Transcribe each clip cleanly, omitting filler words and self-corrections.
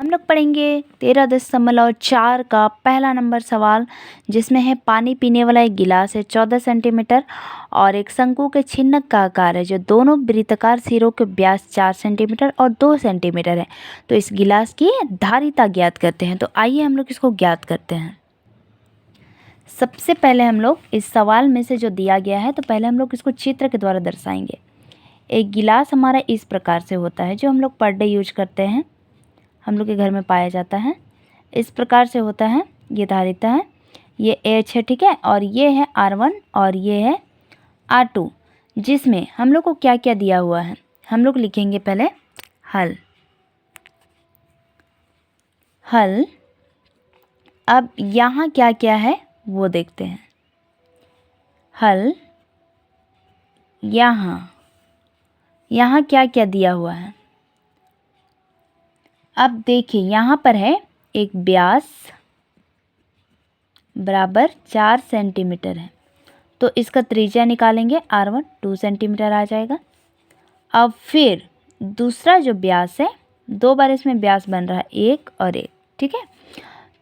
हम लोग पढ़ेंगे 13.4 का पहला नंबर सवाल, जिसमें है पानी पीने वाला एक गिलास है 14 सेंटीमीटर और एक शंकु के छिन्नक का आकार है जो दोनों वृत्ताकार सिरों के व्यास 4 सेंटीमीटर और 2 सेंटीमीटर है। तो इस गिलास की धारिता ज्ञात करते हैं। तो आइए हम लोग इसको ज्ञात करते हैं। सबसे पहले हम लोग इस सवाल में से जो दिया गया है, तो पहले हम लोग इसको चित्र के द्वारा दर्शाएंगे। एक गिलास हमारा इस प्रकार से होता है जो हम लोग पर डे यूज करते हैं, हम लोग के घर में पाया जाता है। इस प्रकार से होता है, ये धारिता है, ये H है, ठीक है, और ये है R1 और ये है R2, जिसमें हम लोग को क्या क्या दिया हुआ है हम लोग लिखेंगे पहले हल। अब यहाँ क्या क्या है वो देखते हैं। हल यहाँ क्या क्या दिया हुआ है। अब देखिए यहाँ पर है एक व्यास बराबर 4 सेंटीमीटर है, तो इसका त्रिज्या निकालेंगे R1 2 सेंटीमीटर आ जाएगा। अब फिर दूसरा जो व्यास है, 2 बार इसमें व्यास बन रहा है, 1 और 1, ठीक है,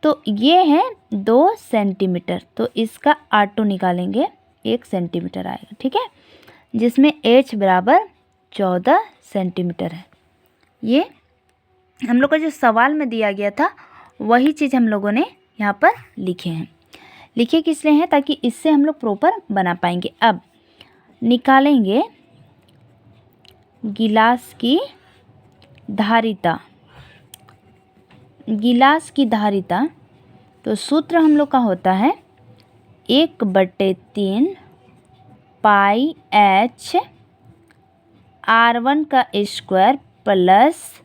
तो ये है 2 सेंटीमीटर, तो इसका R2 निकालेंगे 1 सेंटीमीटर आएगा, ठीक है, जिसमें H बराबर 14 सेंटीमीटर है। ये हम लोग का जो सवाल में दिया गया था वही चीज़ हम लोगों ने यहाँ पर लिखे हैं। लिखे किस लिए हैं, ताकि इससे हम लोग प्रॉपर बना पाएंगे। अब निकालेंगे गिलास की धारिता। गिलास की धारिता, तो सूत्र हम लोग का होता है 1/3 पाई H R1 का स्क्वायर प्लस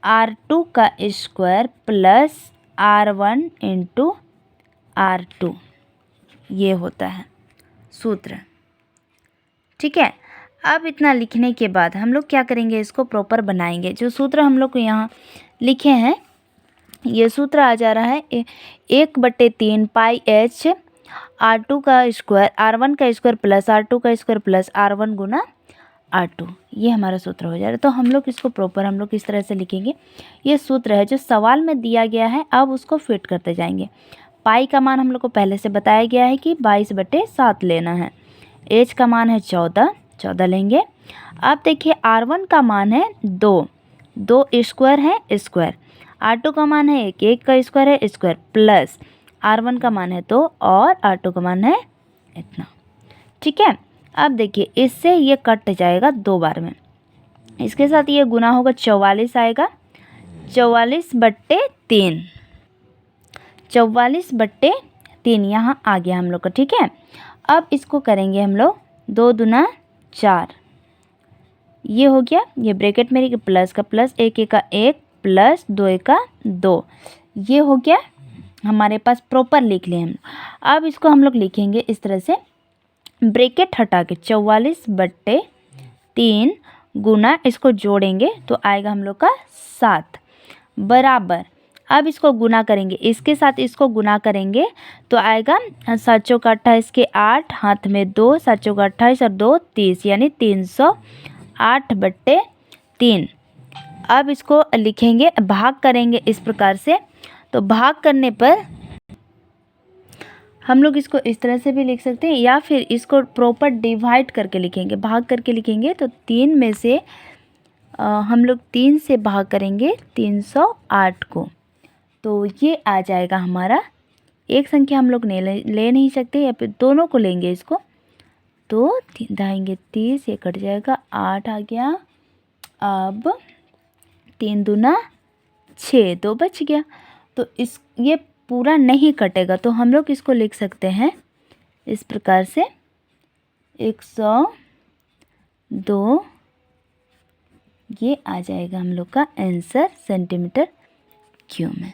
R2 का square plus R1 into R2, ये होता है सूत्र, ठीक है। अब इतना लिखने के बाद हम लोग क्या करेंगे, इसको प्रॉपर बनाएंगे। जो सूत्र हम लोग को यहाँ लिखे हैं, ये सूत्र आ जा रहा है 1/3 पाई H R2 का स्क्वायर R1 का स्क्वायर प्लस R2 का स्क्वायर प्लस R1 गुना R2, ये हमारा सूत्र हो जा रहा है। तो हम लोग इसको प्रॉपर हम लोग इस तरह से लिखेंगे। ये सूत्र है जो सवाल में दिया गया है, अब उसको फिट करते जाएंगे। पाई का मान हम लोग को पहले से बताया गया है कि 22/7 लेना है। H का मान है 14 लेंगे। अब देखिए R1 का मान है 2 स्क्वायर है स्क्वायर, R2 का मान है 1 का स्क्वायर है स्क्वायर प्लस R1 का मान है 2 और R2 का मान है इतना, ठीक है। अब देखिए इससे ये कट जाएगा 2 बार में, इसके साथ ये गुना होगा 44 आएगा, 44/3 44/3 यहाँ आ गया हम लोग का, ठीक है। अब इसको करेंगे हम लोग 2 दूना 4, ये हो गया, ये ब्रैकेट में प्लस का प्लस 1 का 1 प्लस 2 का 2, ये हो गया हमारे पास, प्रॉपर लिख लें हम। अब इसको हम लोग लिखेंगे इस तरह से, ब्रैकेट हटा के 44/3 गुना, इसको जोड़ेंगे तो आएगा हम लोग का 7 बराबर। अब इसको गुना करेंगे, इसके साथ इसको गुना करेंगे तो आएगा 7 चौका 28 के 8, हाथ में 2, 7 चौका 28 और 2 30, यानी 308/3। अब इसको लिखेंगे, भाग करेंगे इस प्रकार से, तो भाग करने पर हम लोग इसको इस तरह से भी लिख सकते हैं, या फिर इसको प्रॉपर डिवाइड करके लिखेंगे, भाग करके लिखेंगे। तो 3 में से हम लोग 3 से भाग करेंगे 308 को, तो ये आ जाएगा हमारा। एक संख्या हम लोग ले नहीं सकते, या फिर दोनों को लेंगे इसको, तो दाएंगे 30, ये कट जाएगा 8 आ गया। अब 3 दूना 6, 2 बच गया, तो ये पूरा नहीं कटेगा, तो हम लोग इसको लिख सकते हैं इस प्रकार से 102, ये आ जाएगा हम लोग का आंसर सेंटीमीटर क्यूब में।